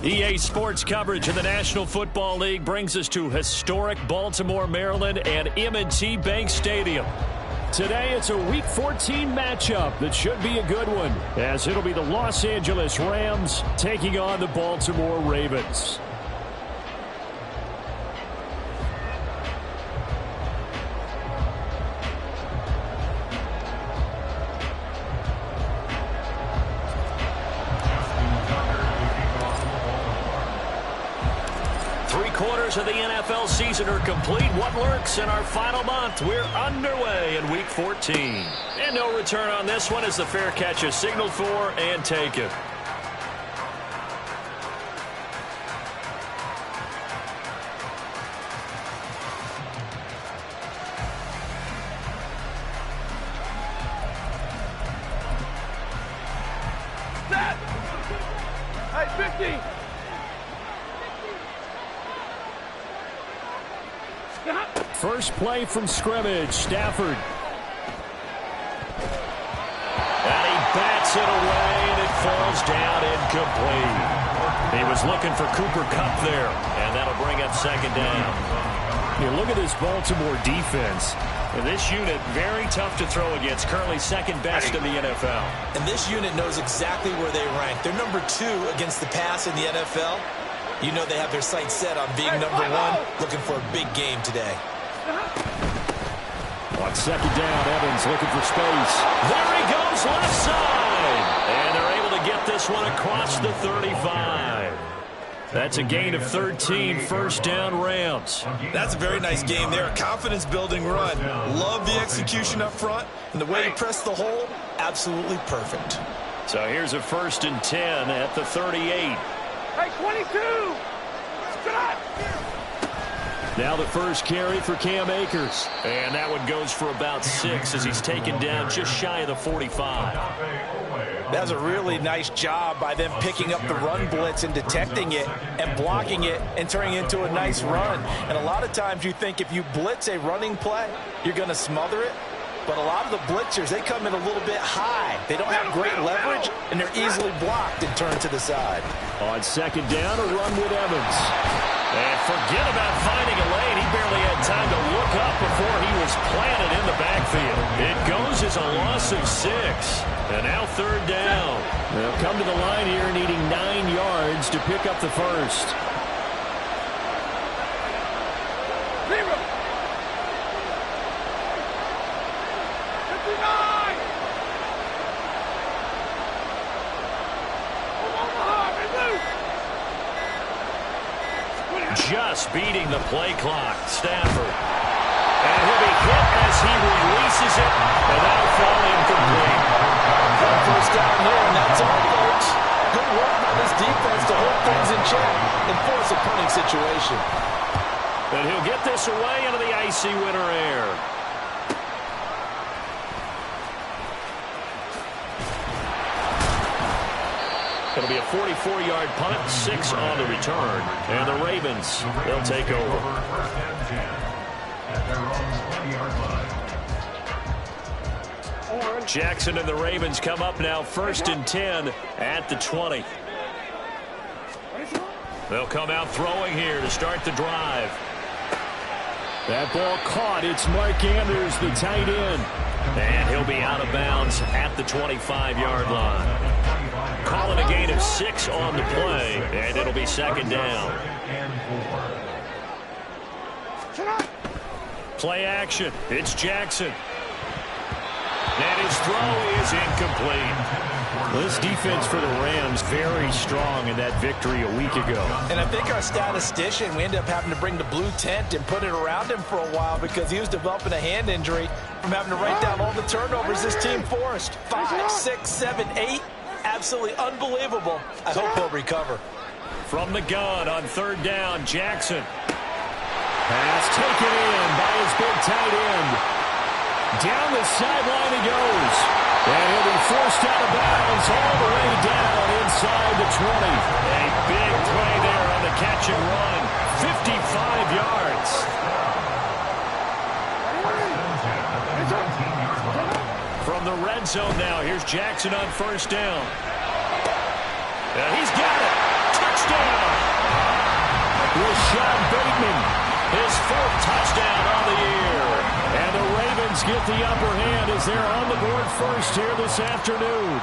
EA Sports coverage of the National Football League brings us to historic Baltimore, Maryland, and M&T Bank Stadium. Today, it's a Week 14 matchup that should be a good one, as it'll be the Los Angeles Rams taking on the Baltimore Ravens. Three-quarters of the NFL season are complete. What lurks in our final month? We're underway in Week 14. And no return on this one as the fair catch is signaled for and taken. Set! Hey, 50! First play from scrimmage, Stafford. And he bats it away, and it falls down incomplete. He was looking for Cooper Kupp there, and that'll bring up second down. You look at this Baltimore defense. And this unit, very tough to throw against, currently second best in the NFL. And this unit knows exactly where they rank. They're number 2 against the pass in the NFL. You know they have their sights set on being number 1, looking for a big game today. On second down, Evans looking for space. There he goes, left side. And they're able to get this one across the 35. That's a gain of 13, first down Rams. That's a very nice game there, a confidence-building run. Love the execution up front, and the way he pressed the hole, absolutely perfect. So here's a 1st and 10 at the 38. Hey, 22! Now the first carry for Cam Akers. And that one goes for about 6 as he's taken down just shy of the 45. That was a really nice job by them picking up the run blitz and detecting it and blocking it and turning it into a nice run. And a lot of times you think if you blitz a running play, you're going to smother it. But a lot of the blitzers, they come in a little bit high. They don't have great leverage, and they're easily blocked and turned to the side. On second down, a run with Evans. And forget about finding a lane. He barely had time to look up before he was planted in the backfield. It goes as a loss of 6. And now third down. They'll come to the line here needing 9 yards to pick up the first. Just beating the play clock, Stafford. And he'll be hit as he releases it, and that'll fall incomplete. First down there, and that's all, folks. Good work by this defense to hold things in check and force a punting situation. And he'll get this away into the icy winter air. It'll be a 44-yard punt, 6 on the return. And the Ravens, they'll take over. Jackson and the Ravens come up now 1st and 10 at the 20. They'll come out throwing here to start the drive. That ball caught. It's Mark Andrews, the tight end. And he'll be out of bounds at the 25-yard line. Calling a gain of 6 on the play, and it'll be second down. Play action. It's Jackson. And his throw is incomplete. This defense for the Rams very strong in that victory a week ago. And I think our statistician, we ended up having to bring the blue tent and put it around him for a while because he was developing a hand injury from having to write down all the turnovers this team forced. 5, 6, 7, 8. absolutely unbelievable. I hope he'll recover. From the gun on third down, Jackson. Pass taken in by his big tight end. Down the sideline he goes. And he'll be forced out of bounds all the way down inside the 20. A big play there on the catch and run. 55 yards. From the red zone now, here's Jackson on first down. And he's got it. Touchdown. Rashad Bateman, his fourth touchdown on the year. And the Ravens get the upper hand as they're on the board first here this afternoon.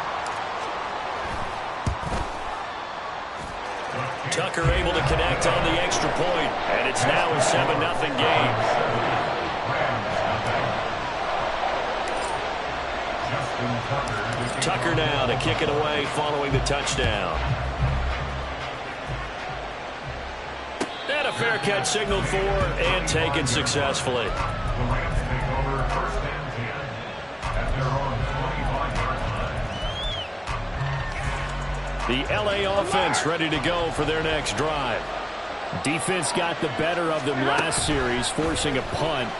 Tucker able to connect on the extra point, and it's now a 7-0 game. Tucker now to kick it away following the touchdown. And a fair catch signaled for and taken successfully. The LA offense ready to go for their next drive. Defense got the better of them last series, forcing a punt.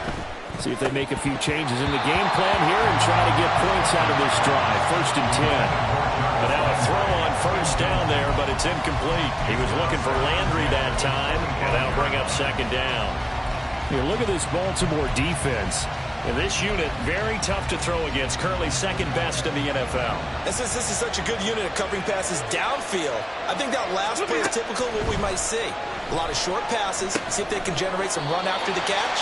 See if they make a few changes in the game plan here and try to get points out of this drive. 1st and 10. But now a throw on first down there, but it's incomplete. He was looking for Landry that time, and that'll bring up 2nd down. Here, look at this Baltimore defense. And this unit, very tough to throw against. Currently 2nd best in the NFL. And since this is such a good unit of covering passes downfield, I think that last play is typical of what we might see. A lot of short passes. See if they can generate some run after the catch.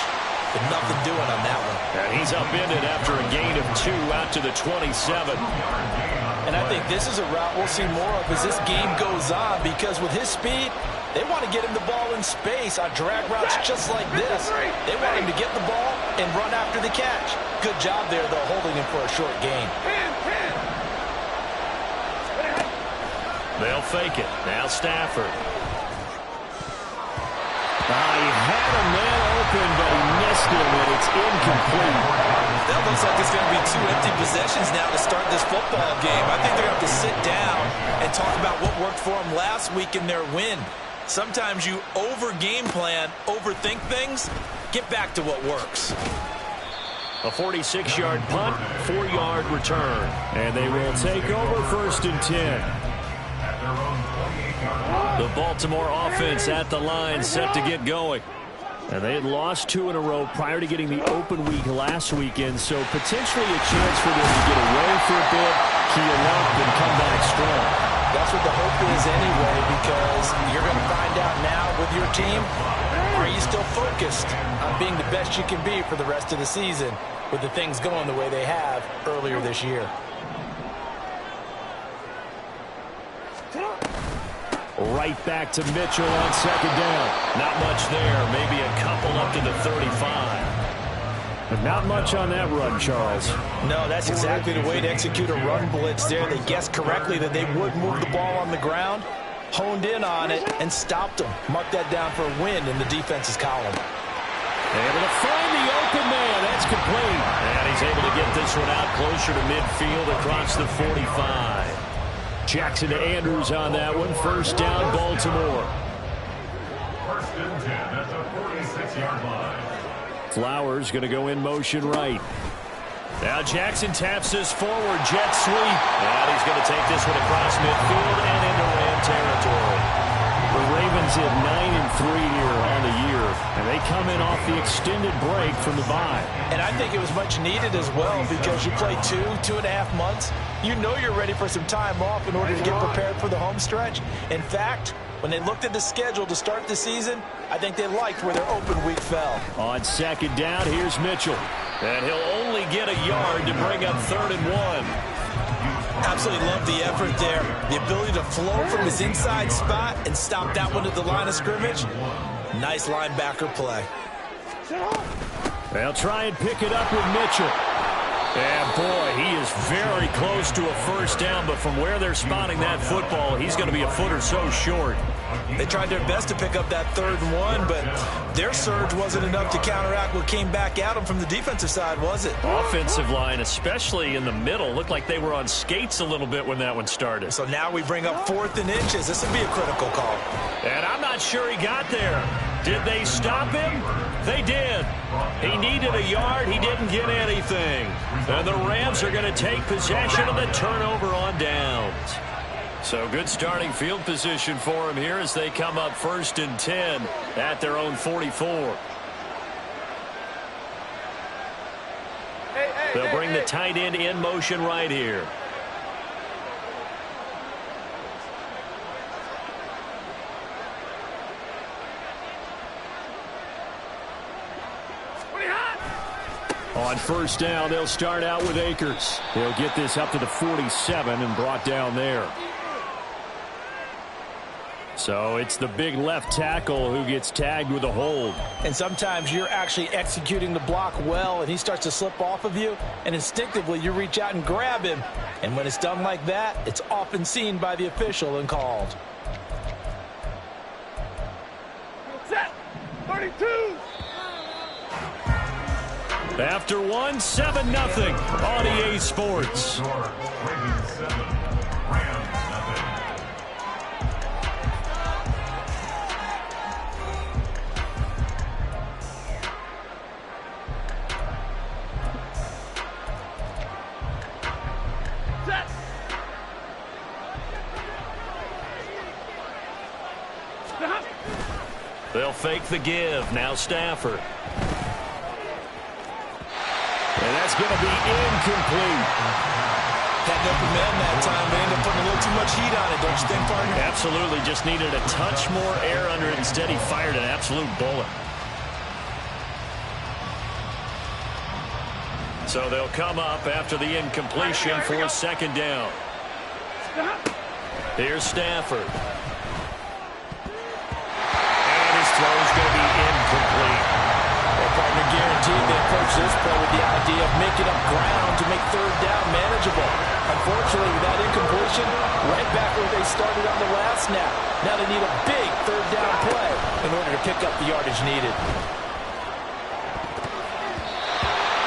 But nothing doing on that one. And he's upended after a gain of 2 out to the 27. And I think this is a route we'll see more of as this game goes on, because with his speed, they want to get him the ball in space on drag routes just like this. They want him to get the ball and run after the catch. Good job there, though, holding him for a short gain. They'll fake it. Now Stafford. He had a man open, but he missed him, and it's incomplete. That looks like it's going to be 2 empty possessions now to start this football game. I think they're going to have to sit down and talk about what worked for them last week in their win. Sometimes you over-game plan, overthink things. Get back to what works. A 46-yard punt, 4-yard return. And they will take over 1st and 10. The Baltimore offense at the line, set to get going. And they had lost 2 in a row prior to getting the open week last weekend, so potentially a chance for them to get away for a bit, keel up, and come back strong. That's what the hope is anyway, because you're going to find out now with your team, are you still focused on being the best you can be for the rest of the season with the things going the way they have earlier this year? Right back to Mitchell on 2nd down. Not much there. Maybe a couple up to the 35. But not much on that run, Charles. No, that's exactly the way to execute a run blitz there. They guessed correctly that they would move the ball on the ground, honed in on it, and stopped them. Mark that down for a win in the defense's column. Able to find the open man. That's complete. And he's able to get this one out closer to midfield across the 45. Jackson to Andrews on that one. 1st down, Baltimore. 1st and 10 at the 46-yard line. Flowers going to go in motion right. Now Jackson taps this forward, jet sweep. And he's going to take this one across midfield and into Ram territory. The Ravens hit 9-3 here on the year, and they come in off the extended break from the bye. And I think it was much needed as well, because you play 2.5 months. You know you're ready for some time off in order to get prepared for the home stretch. In fact, when they looked at the schedule to start the season, I think they liked where their open week fell. On 2nd down, here's Mitchell. And he'll only get a yard to bring up 3rd and 1. Absolutely love the effort there. The ability to flow from his inside spot and stop that one at the line of scrimmage. Nice linebacker play. They'll try and pick it up with Mitchell. And boy, he is very close to a 1st down, but from where they're spotting that football, he's going to be a foot or so short. They tried their best to pick up that 3rd and 1, but their surge wasn't enough to counteract what came back at them from the defensive side, was it? Offensive line, especially in the middle, looked like they were on skates a little bit when that one started. So now we bring up 4th and inches. This would be a critical call. And I'm not sure he got there. Did they stop him? They did. He needed a yard. He didn't get anything. And the Rams are going to take possession of the turnover on downs. So good starting field position for him here as they come up 1st and 10 at their own 44. They'll bring the tight end in motion right here. On 1st down, they'll start out with Akers. He'll get this up to the 47 and brought down there. So it's the big left tackle who gets tagged with a hold. And sometimes you're actually executing the block well, and he starts to slip off of you, and instinctively you reach out and grab him. And when it's done like that, it's often seen by the official and called. Set. 32. After 1, 7-0 on EA Sports. They'll fake the give. Now Stafford. And that's going to be incomplete. Had no command that time. They ended up putting a little too much heat on it, don't you think, partner? Absolutely. Just needed a touch more air under it. Instead, he fired an absolute bullet. So they'll come up after the incompletion for 2nd down. Here's Stafford. And his throw is going to be incomplete. Well, partner, guaranteed they approach this play with the idea of making up ground to make 3rd down manageable. Unfortunately, with that incompletion, right back where they started on the last snap. Now they need a big 3rd down play in order to pick up the yardage needed.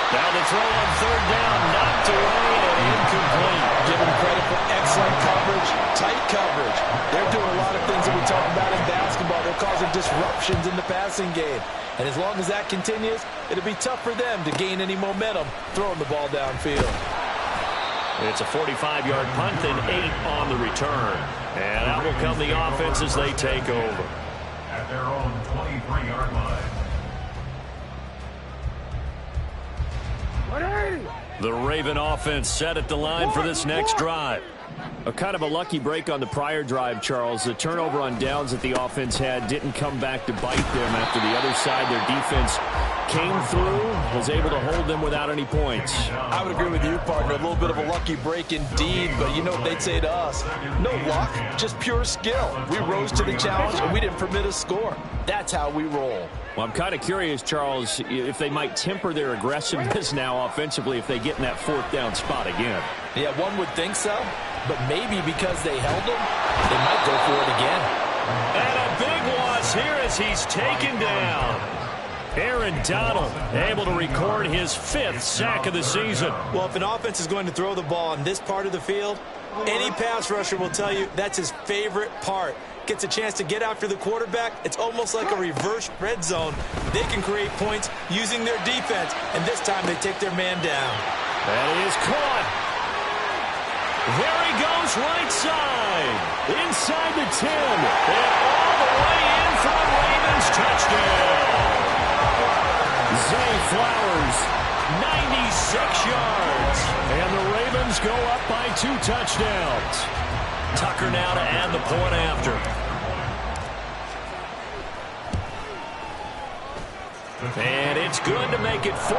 Now the throw on 3rd down, knocked away and incomplete. Give them credit for excellent coverage, tight coverage. They're doing a lot of things that we talk about in basketball. They're causing disruptions in the passing game. And as long as that continues, it'll be tough for them to gain any momentum throwing the ball downfield. It's a 45-yard punt and 8 on the return. And out will come the offense as they take over. At their own 23-yard line. The Raven offense set at the line for this next drive. A kind of a lucky break on the prior drive, Charles. The turnover on downs that the offense had didn't come back to bite them after the other side. Their defense came through, was able to hold them without any points. I would agree with you, partner. A little bit of a lucky break indeed, but you know what they'd say to us? No luck, just pure skill. We rose to the challenge, and we didn't permit a score. That's how we roll. Well, I'm kind of curious, Charles, if they might temper their aggressiveness now offensively if they get in that 4th down spot again. Yeah, one would think so, but maybe because they held them, they might go for it again. And a big loss here as he's taken down. Aaron Donald able to record his 5th sack of the season. Well, if an offense is going to throw the ball on this part of the field, any pass rusher will tell you that's his favorite part. Gets a chance to get after the quarterback. It's almost like a reverse red zone. They can create points using their defense, and this time they take their man down. That is caught. There he goes right side. Inside the 10. And all the way in for the Ravens touchdown. Zay Flowers, 96 yards. And the Ravens go up by 2 touchdowns. Tucker now to add the point after. And it's good to make it 14-0.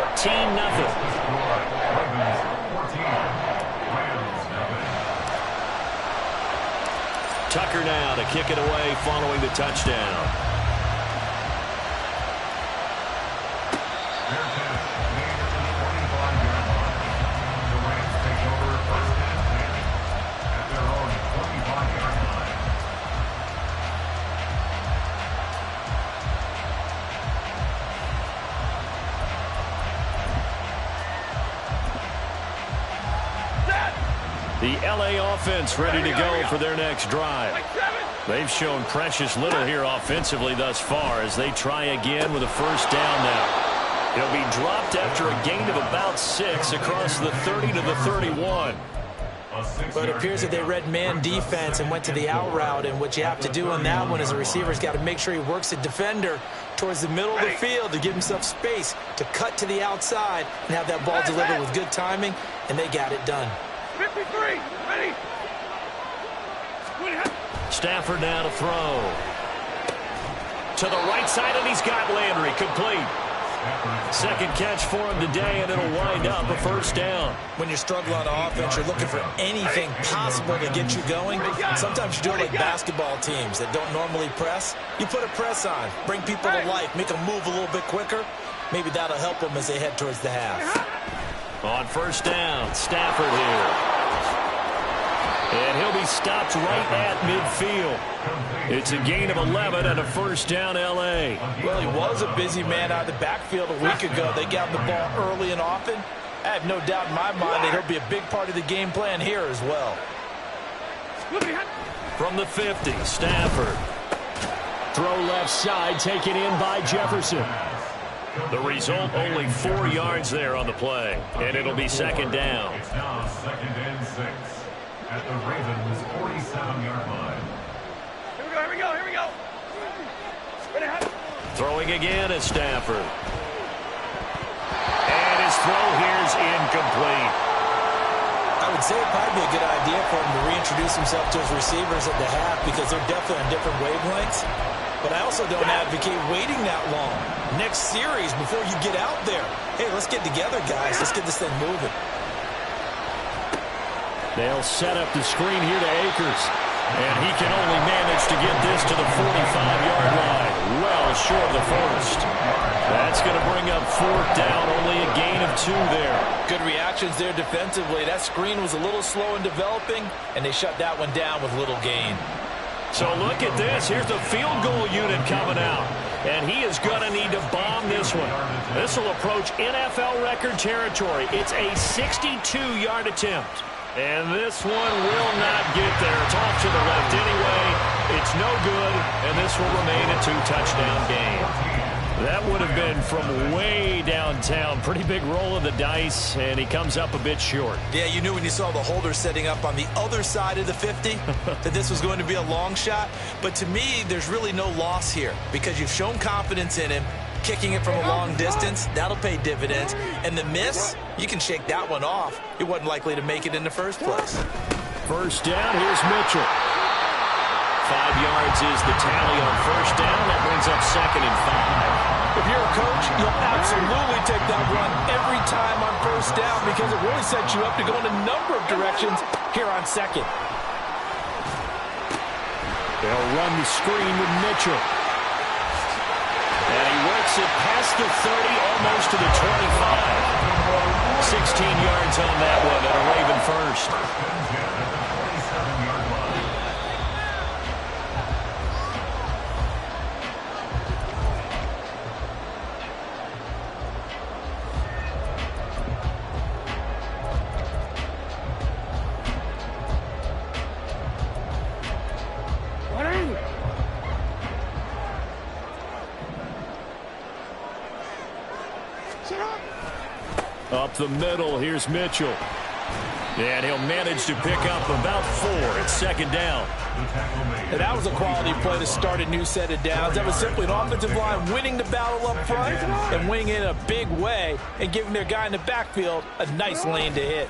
Tucker now to kick it away following the touchdown. The LA offense ready to go for their next drive. They've shown precious little here offensively thus far as they try again with a first down now. He'll be dropped after a gain of about 6 across the 30 to the 31. But it appears that they read man defense and went to the out route, and what you have to do on that one is the receiver's got to make sure he works the defender towards the middle of the field to give himself space to cut to the outside and have that ball delivered with good timing, and they got it done. 53, ready. Stafford now to throw. To the right side, and he's got Landry complete. Second catch for him today, and it'll wind up a first down. When you're struggling on offense, you're looking for anything possible to get you going. Sometimes you do it like basketball teams that don't normally press. You put a press on, bring people to life, make them move a little bit quicker. Maybe that'll help them as they head towards the half. On first down, Stafford here. And he'll be stopped right at midfield. It's a gain of 11 and a first down, L.A. Well, he was a busy man out of the backfield a week ago. They got the ball early and often. I have no doubt in my mind that he'll be a big part of the game plan here as well. From the 50, Stafford. Throw left side, taken in by Jefferson. The result, only 4 yards there on the play. And it'll be second down. It's now second and 6 at the Ravens' 47-yard line. Here we go, here we go. Throwing again is Stafford. And his throw here's incomplete. I would say it'd probably be a good idea for him to reintroduce himself to his receivers at the half because they're definitely on different wavelengths. But I also don't advocate waiting that long. Next series, before you get out there, hey, let's get together, guys. Let's get this thing moving. They'll set up the screen here to Akers. And he can only manage to get this to the 45-yard line. Well short of the first. That's going to bring up fourth down. Only a gain of 2 there. Good reactions there defensively. That screen was a little slow in developing, and they shut that one down with little gain. So look at this. Here's the field goal unit coming out. And he is going to need to bomb this one. This will approach NFL record territory. It's a 62-yard attempt. And this one will not get there. It's off to the left anyway. It's no good, and this will remain a 2-touchdown game. That would have been from way downtown. Pretty big roll of the dice, and he comes up a bit short. Yeah, you knew when you saw the holder setting up on the other side of the 50 that this was going to be a long shot. But to me, there's really no loss here because you've shown confidence in him. Kicking it from a long distance, that'll pay dividends. And the miss, you can shake that one off. He wasn't likely to make it in the first place. First down, here's Mitchell. 5 yards is the tally on first down. That brings up second and 5. If you're a coach, you'll absolutely take that run every time on first down because it really sets you up to go in a number of directions here on second. They'll run the screen with Mitchell. And he works it past the 30, almost to the 25. 16 yards on that one, and a Raven first. Up the middle, here's Mitchell. And he'll manage to pick up about 4 at second down. And that was a quality play to start a new set of downs. That was simply an offensive line winning the battle up front and winning in a big way and giving their guy in the backfield a nice lane to hit.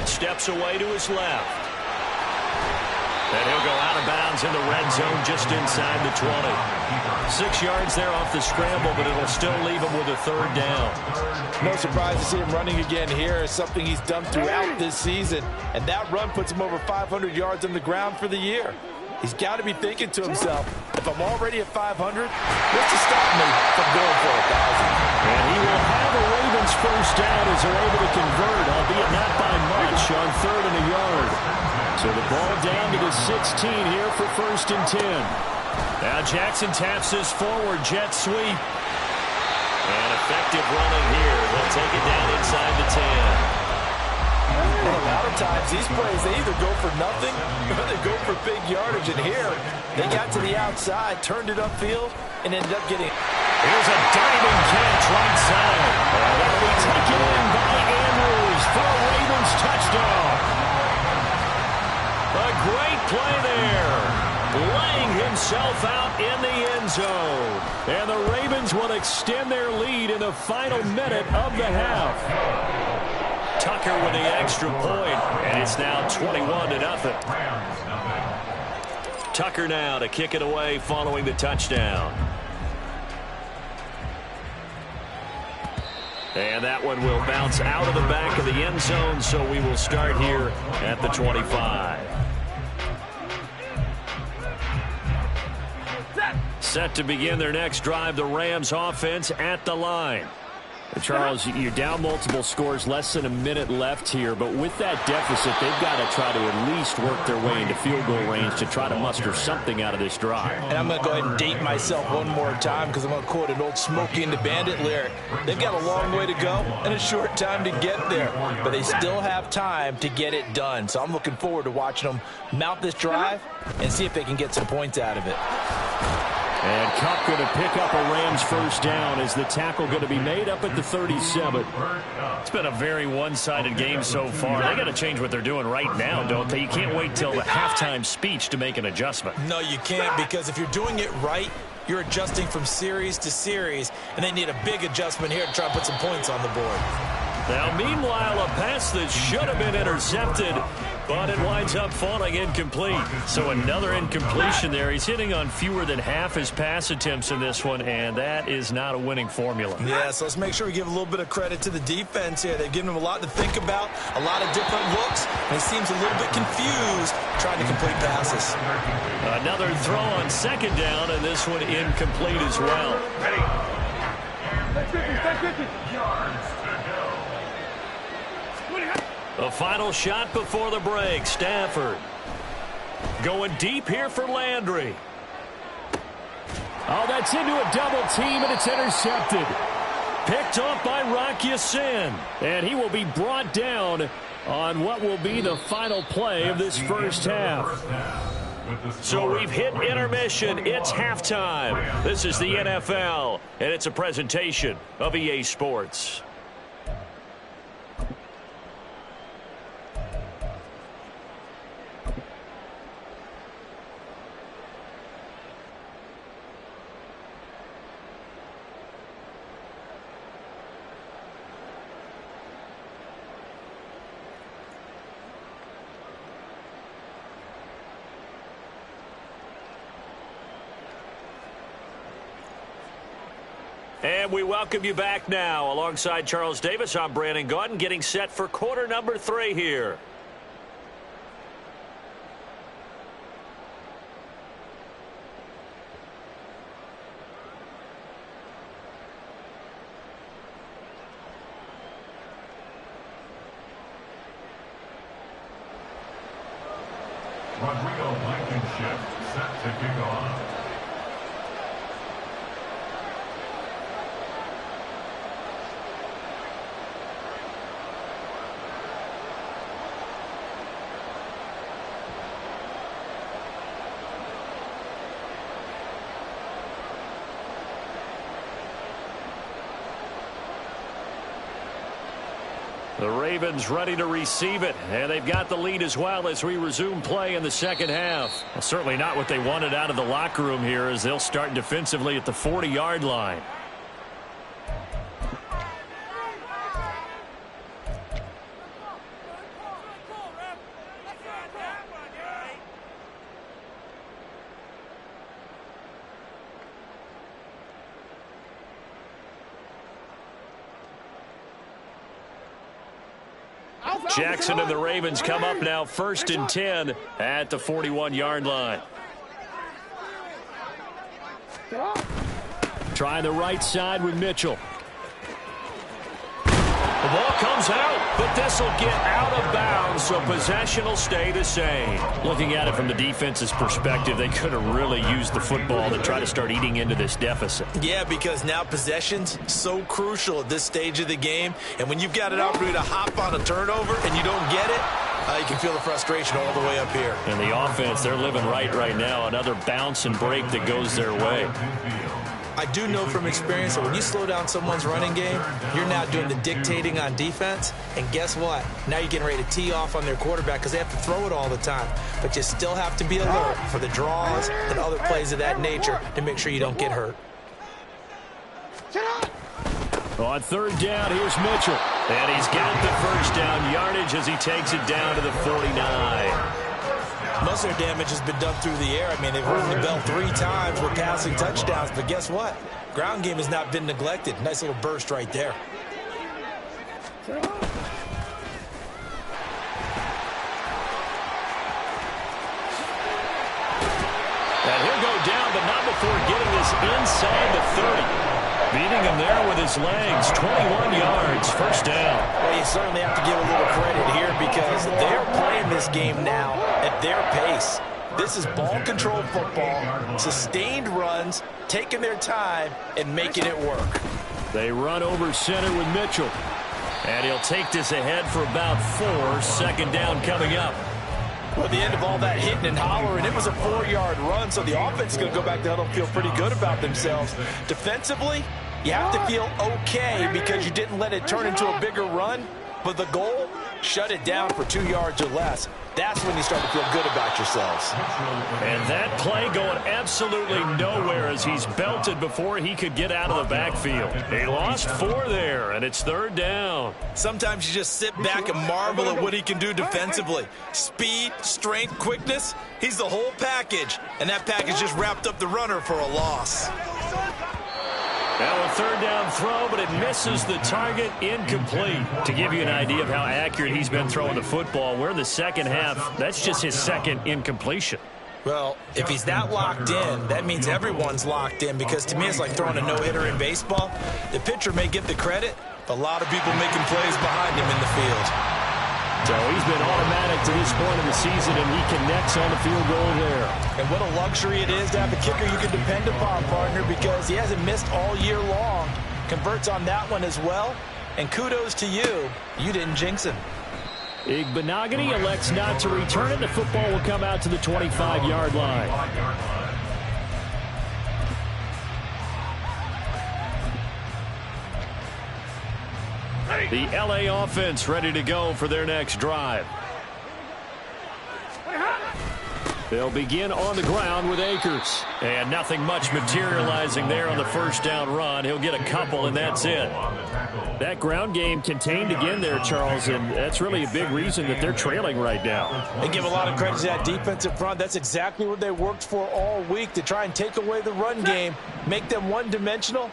Steps away to his left. And he'll go out of bounds in the red zone just inside the 20. 6 yards there off the scramble, but it'll still leave him with a third down. No surprise to see him running again here. It's something he's done throughout this season. And that run puts him over 500 yards on the ground for the year. He's got to be thinking to himself, if I'm already at 500, what's to stop me from going for 1,000? And he will have a Ravens first down as they're able to convert, albeit not by much, on 3rd and a yard. So the ball down to the 16 here for 1st and 10. Now Jackson taps this forward jet sweep. And effective running here. They'll take it down inside the 10. of times, these plays, they either go for nothing or they go for big yardage. And here, they got to the outside, turned it upfield, and ended up getting... Here's a diving catch right side. And that'll be taken in by Andrews for a Ravens touchdown. A great play there. Laying himself out in the end zone. And the Ravens will extend their lead in the final minute of the half. Tucker with the extra point, and it's now 21-0. Tucker now to kick it away following the touchdown. And that one will bounce out of the back of the end zone, so we will start here at the 25. Set to begin their next drive, the Rams offense at the line. Charles, you're down multiple scores, less than a minute left here, but with that deficit, they've got to try to at least work their way into field goal range to try to muster something out of this drive. And I'm going to go ahead and date myself one more time because I'm going to quote an old Smokey and the Bandit lyric. They've got a long way to go and a short time to get there, but they still have time to get it done. So I'm looking forward to watching them mount this drive and see if they can get some points out of it. And Kupp going to pick up a Rams first down as the tackle going to be made up at the 37. It's been a very one-sided game so far. They got to change what they're doing right now, don't they? You can't wait till the halftime speech to make an adjustment. No, you can't, because if you're doing it right, you're adjusting from series to series, and they need a big adjustment here to try to put some points on the board. Now, meanwhile, a pass that should have been intercepted, but it winds up falling incomplete. So another incompletion there. He's hitting on fewer than half his pass attempts in this one, and that is not a winning formula. Yeah, so let's make sure we give a little bit of credit to the defense here. They've given him a lot to think about, a lot of different looks, and he seems a little bit confused trying to complete passes. Another throw on second down, and this one incomplete as well. Ready. 50. The final shot before the break. Stafford going deep here for Landry. Oh, that's into a double team, and it's intercepted. Picked off by Rock Ya-Sin. And he will be brought down on what will be the final play of this first half. So we've hit intermission. It's halftime. This is the NFL, and it's a presentation of EA Sports. And we welcome you back now. Alongside Charles Davis, I'm Brandon Gaudin, getting set for quarter number 3 here. Rodrigo Blankenship set to kick off. The Ravens ready to receive it, and they've got the lead as well as we resume play in the second half. Well, certainly not what they wanted out of the locker room here, as they'll start defensively at the 40-yard line. Jackson and the Ravens come up now 1st and 10 at the 41-yard line. Try the right side with Mitchell. The ball comes out, but this will get out of bounds, so possession will stay the same. Looking at it from the defense's perspective, they could have really used the football to try to start eating into this deficit. Yeah, because now possession's so crucial at this stage of the game, and when you've got an opportunity to hop on a turnover and you don't get it, You can feel the frustration all the way up here. And the offense, they're living right now. Another bounce and break that goes their way. I do know from experience that when you slow down someone's running game, you're now doing the dictating on defense. And guess what? Now you're getting ready to tee off on their quarterback because they have to throw it all the time. But you still have to be alert for the draws and other plays of that nature to make sure you don't get hurt. On third down, here's Mitchell. And he's got the first down yardage as he takes it down to the 49. Most of their damage has been done through the air. I mean, they've rung the bell 3 times with passing touchdowns. But guess what? Ground game has not been neglected. Nice little burst right there. And he'll go down, but not before getting this inside the 30. Beating him there with his legs, 21 yards, first down. Well, you certainly have to give a little credit here because they're playing this game now at their pace. This is ball control football, sustained runs, taking their time and making it work. They run over center with Mitchell. And he'll take this ahead for about 4. Second down coming up. Well, at the end of all that hitting and hollering, it was a 4-yard run, so the offense is going to go back to huddle and feel pretty good about themselves. Defensively, you have to feel okay because you didn't let it turn into a bigger run, but the goal, shut it down for 2 yards or less. That's when you start to feel good about yourselves. And that play going absolutely nowhere as he's belted before he could get out of the backfield. He lost 4 there, and it's third down. Sometimes you just sit back and marvel at what he can do defensively. Speed, strength, quickness, he's the whole package. And that package just wrapped up the runner for a loss. Now a third down throw, but it misses the target, incomplete. To give you an idea of how accurate he's been throwing the football, we're in the second half. That's just his second incompletion. Well, if he's that locked in, that means everyone's locked in because to me it's like throwing a no-hitter in baseball. The pitcher may get the credit, but a lot of people making plays behind him in the field. So he's been automatic to this point in the season, and he connects on the field goal there. And what a luxury it is to have a kicker you can depend upon, partner, because he hasn't missed all year long. Converts on that one as well. And kudos to you. You didn't jinx him. Igbenogany elects not to return it. The football will come out to the 25-yard line. The LA offense ready to go for their next drive. They'll begin on the ground with Akers. And nothing much materializing there on the first down run. He'll get a couple, and that's it. That ground game contained again there, Charles, and that's really a big reason that they're trailing right now. They give a lot of credit to that defensive front. That's exactly what they worked for all week, to try and take away the run game, make them one-dimensional.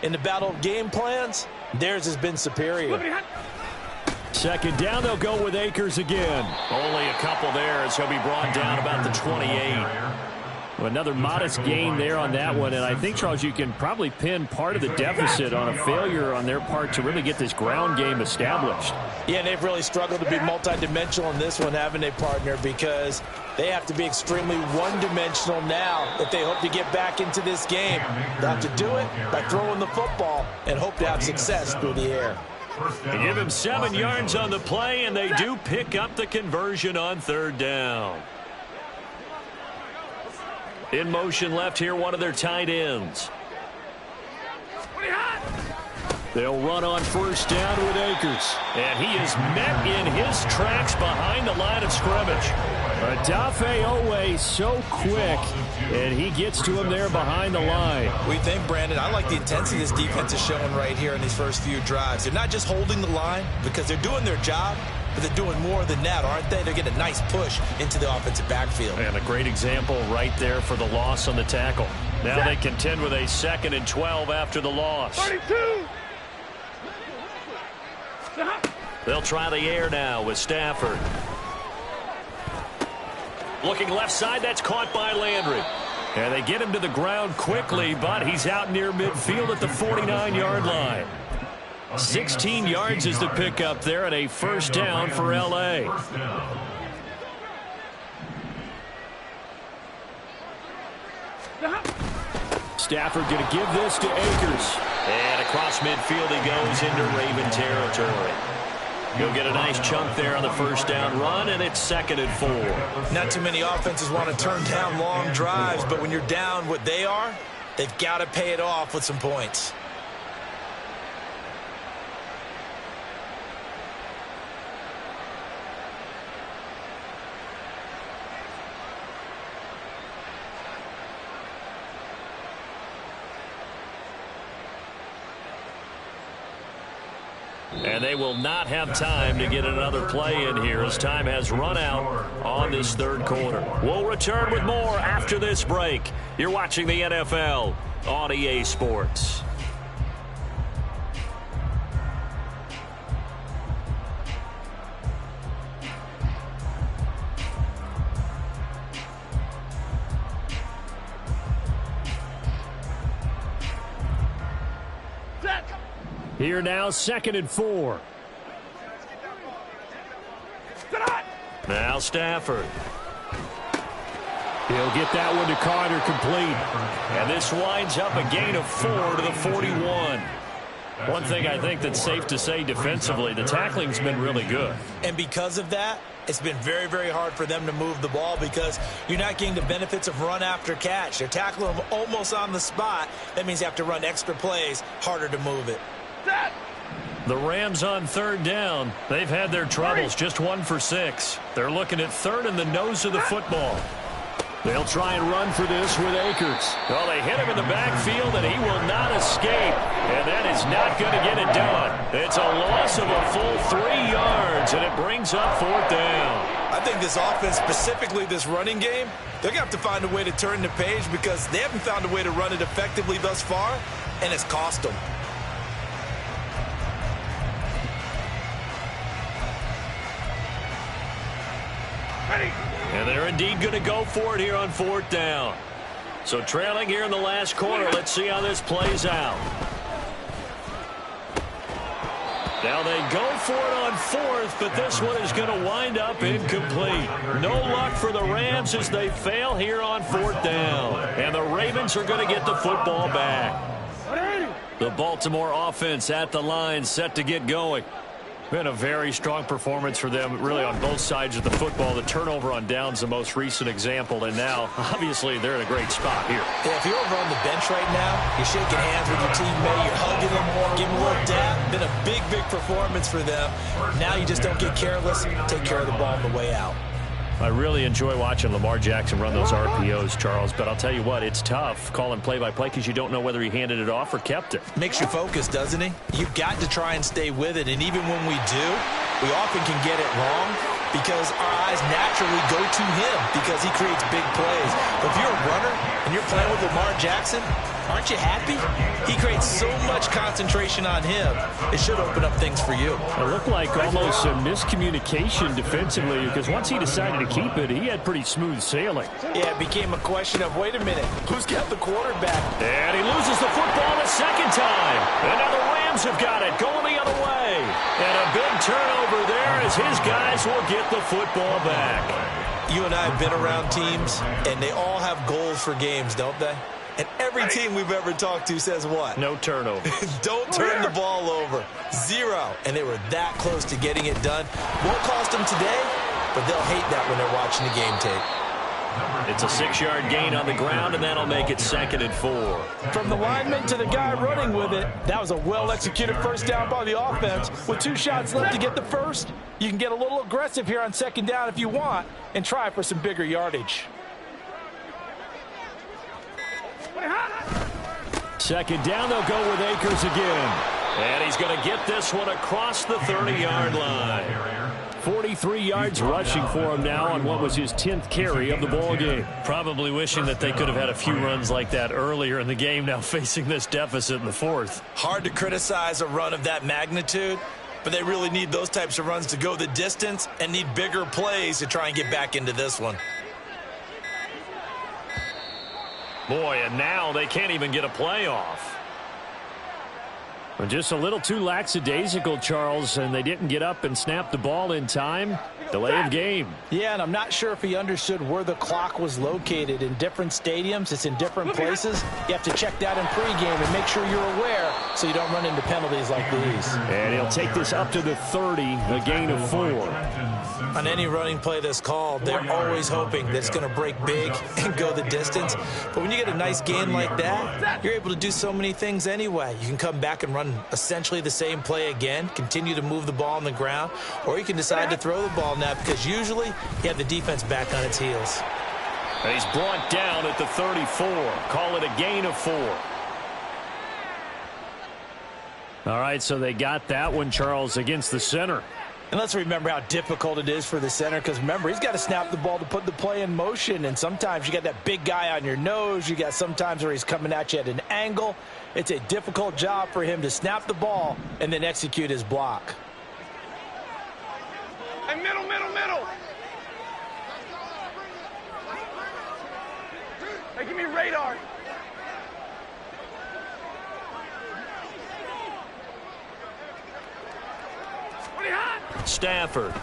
In the battle of game plans, theirs has been superior. Second down, they'll go with Akers again. Only a couple there as he'll be brought down about the 28. Another modest gain there on that one, and I think, Charles, you can probably pin part of the deficit on a failure on their part to really get this ground game established. Yeah, and they've really struggled to be multidimensional in this one, haven't they, partner? Because they have to be extremely one-dimensional now if they hope to get back into this game. They have to do it by throwing the football and hope to have success through the air. They give him 7 yards on the play, and they do pick up the conversion on third down. In motion left here, one of their tight ends. They'll run on first down with Akers. And he is met in his tracks behind the line of scrimmage. Adafe Owe so quick, and he gets to him there behind the line. We think, Brandon, I like the intensity this defense is showing right here in these first few drives. They're not just holding the line because they're doing their job, but they're doing more than that, aren't they? They're getting a nice push into the offensive backfield. And a great example right there for the loss on the tackle. Now they contend with a 2nd and 12 after the loss. 32. They'll try the air now with Stafford. Looking left side, that's caught by Landry. And they get him to the ground quickly, but he's out near midfield at the 49-yard line. 16 yards is the pickup there, and a first down for L.A. Stafford going to give this to Akers. And across midfield he goes into Raven territory. He'll get a nice chunk there on the first down run, and it's 2nd and 4. Not too many offenses want to turn down long drives, but when you're down what they are, they've got to pay it off with some points. And they will not have time to get another play in here as time has run out on this 3rd quarter. We'll return with more after this break. You're watching the NFL on EA Sports. Here now, 2nd and 4. Now Stafford. He'll get that one to Carter complete. And this winds up a gain of 4 to the 41. One thing I think that's safe to say defensively, the tackling's been really good. And because of that, it's been very, very hard for them to move the ball because you're not getting the benefits of run after catch. They're tackling them almost on the spot. That means you have to run extra plays, harder to move it. The Rams on 3rd down. They've had their troubles, just 1 for 6. They're looking at 3rd in the nose of the football. They'll try and run for this with Akers. Well, they hit him in the backfield, and he will not escape. And that is not going to get it done. It's a loss of a full 3 yards, and it brings up 4th down. I think this offense, specifically this running game, they're going to have to find a way to turn the page because they haven't found a way to run it effectively thus far, and it's cost them. And they're indeed going to go for it here on 4th down. So trailing here in the last quarter, let's see how this plays out. Now they go for it on 4th, but this one is going to wind up incomplete. No luck for the Rams as they fail here on 4th down. And the Ravens are going to get the football back. The Baltimore offense at the line, set to get going. Been a very strong performance for them, really, on both sides of the football. The turnover on downs, the most recent example, and now, obviously, they're in a great spot here. Yeah, if you're over on the bench right now, you're shaking hands with your teammate, you're hugging them, giving them a little dap. Been a big, big performance for them. Now you just don't get careless, take care of the ball on the way out. I really enjoy watching Lamar Jackson run those RPOs, Charles, but I'll tell you what, it's tough calling play-by-play because you don't know whether he handed it off or kept it. Makes you focus, doesn't he? You've got to try and stay with it, and even when we do, we often can get it wrong because our eyes naturally go to him because he creates big plays. But if you're a runner and you're playing with Lamar Jackson, aren't you happy? He creates so much concentration on him. It should open up things for you. It looked like almost a miscommunication defensively because once he decided to keep it, he had pretty smooth sailing. Yeah, it became a question of, wait a minute, who's got the quarterback? And he loses the football a second time. And now the Rams have got it, going the other way. And a big turnover there as his guys will get the football back. You and I have been around teams, and they all have goals for games, don't they? And every team we've ever talked to says what? No turnover. Don't turn the ball over. 0. And they were that close to getting it done. Won't cost them today, but they'll hate that when they're watching the game tape. It's a 6-yard gain on the ground, and that'll make it 2nd and 4. From the lineman to the guy running with it, that was a well-executed first down by the offense. With 2 shots left to get the first, you can get a little aggressive here on 2nd down if you want and try for some bigger yardage. 2nd down, they'll go with Akers again. And he's going to get this one across the 30-yard line. 43 yards rushing for him now on what was his 10th carry of the ball game. Probably wishing that they could have had a few runs like that earlier in the game, now facing this deficit in the 4th. Hard to criticize a run of that magnitude, but they really need those types of runs to go the distance and need bigger plays to try and get back into this one. Boy, and now they can't even get a play off. Just a little too lackadaisical, Charles, and they didn't get up and snap the ball in time. Delay of game. Yeah, and I'm not sure if he understood where the clock was located. In different stadiums, it's in different places. You have to check that in pregame and make sure you're aware so you don't run into penalties like these. And he'll take this up to the 30, a gain of 4. On any running play that's called, they're always hoping that it's going to break big and go the distance. But when you get a nice gain like that, you're able to do so many things anyway. You can come back and run essentially the same play again, continue to move the ball on the ground, or you can decide to throw the ball now because usually you have the defense back on its heels. And he's brought down at the 34. Call it a gain of 4. All right, so they got that one, Charles, against the center. And let's remember how difficult it is for the center because, remember, he's got to snap the ball to put the play in motion. And sometimes you got that big guy on your nose. You got sometimes where he's coming at you at an angle. It's a difficult job for him to snap the ball and then execute his block. Hey, middle, middle, middle. Hey, give me radar. Stafford.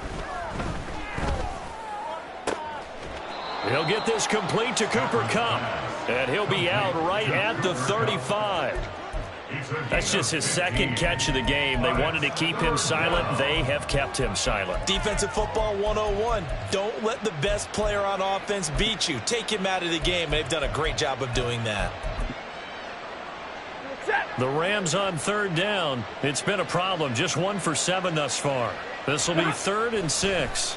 He'll get this complete to Cooper Kupp, and he'll be out right at the 35. That's just his second catch of the game. They wanted to keep him silent. They have kept him silent. Defensive football 101. Don't let the best player on offense beat you. Take him out of the game, and they've done a great job of doing that. The Rams on 3rd down. It's been a problem. Just 1 for 7 thus far. This will be 3rd and 6.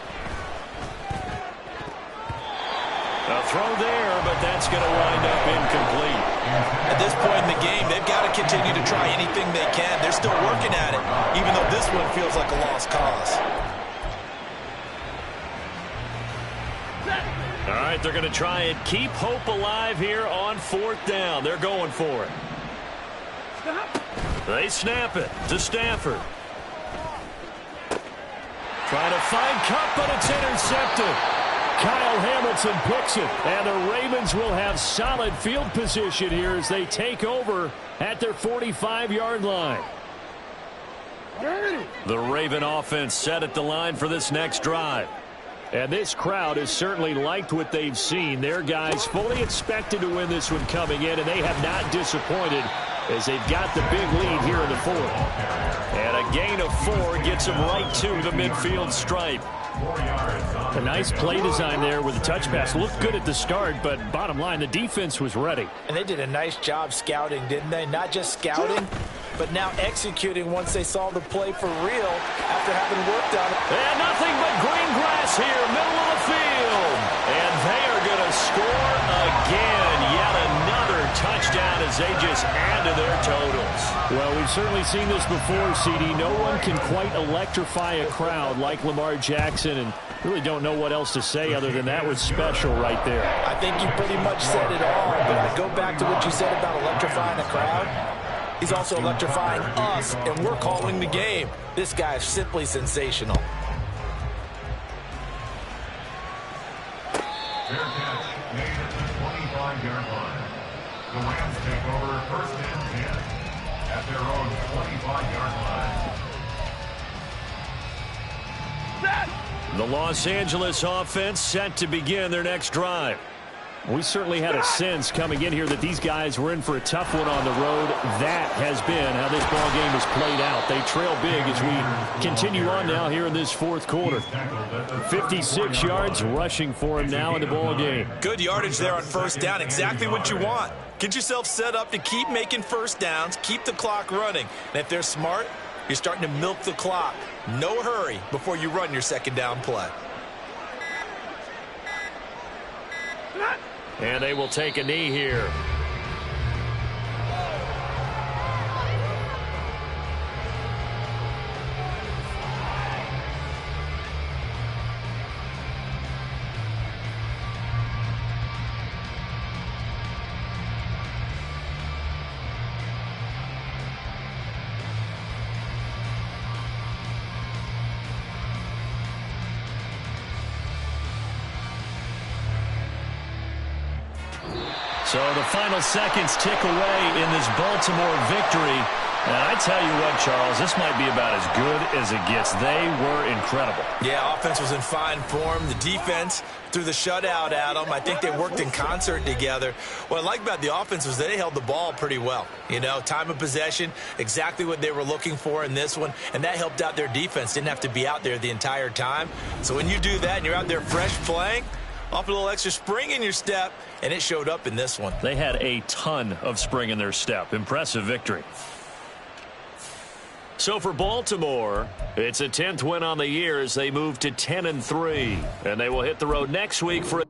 A throw there, but that's going to wind up incomplete. At this point in the game, they've got to continue to try anything they can. They're still working at it, even though this one feels like a lost cause. All right, they're going to try and keep hope alive here on 4th down. They're going for it. They snap it to Stafford. Trying to find Kupp, but it's intercepted. Kyle Hamilton picks it, and the Ravens will have solid field position here as they take over at their 45-yard line. The Raven offense set at the line for this next drive. And this crowd has certainly liked what they've seen. Their guys fully expected to win this one coming in, and they have not disappointed as they've got the big lead here in the 4th. And a gain of 4 gets them right to the midfield stripe. A nice play design there with a touch pass. Looked good at the start, but bottom line, the defense was ready. And they did a nice job scouting, didn't they? Not just scouting, but now executing once they saw the play for real after having worked on it. And nothing but green grass here, middle of the field. And they are going to score again. Yet another touchdown as they just add to their totals. Well, we've certainly seen this before, CD. No one can quite electrify a crowd like Lamar Jackson, and really don't know what else to say other than that was special right there. I think you pretty much said it all, but to go back to what you said about electrifying a crowd, he's also electrifying us, and we're calling the game. This guy is simply sensational. Fair catch made at the 25-yard line. The Rams take over 1st and 10 at their own 25-yard line. The Los Angeles offense set to begin their next drive. We certainly had a sense coming in here that these guys were in for a tough one on the road. That has been how this ball game has played out. They trail big as we continue on now here in this 4th quarter. 56 yards rushing for him now in the ball game. Good yardage there on 1st down. Exactly what you want. Get yourself set up to keep making 1st downs, keep the clock running. And if they're smart, you're starting to milk the clock. No hurry before you run your 2nd down play. And they will take a knee here. So the final seconds tick away in this Baltimore victory. And I tell you what, Charles, this might be about as good as it gets. They were incredible. Yeah, offense was in fine form. The defense threw the shutout at them. I think they worked in concert together. What I like about the offense was they held the ball pretty well. You know, time of possession, exactly what they were looking for in this one, and that helped out their defense. Didn't have to be out there the entire time. So when you do that and you're out there fresh playing, off a little extra spring in your step, and it showed up in this one. They had a ton of spring in their step. Impressive victory. So for Baltimore, it's a 10th win on the year as they move to 10-3, and they will hit the road next week for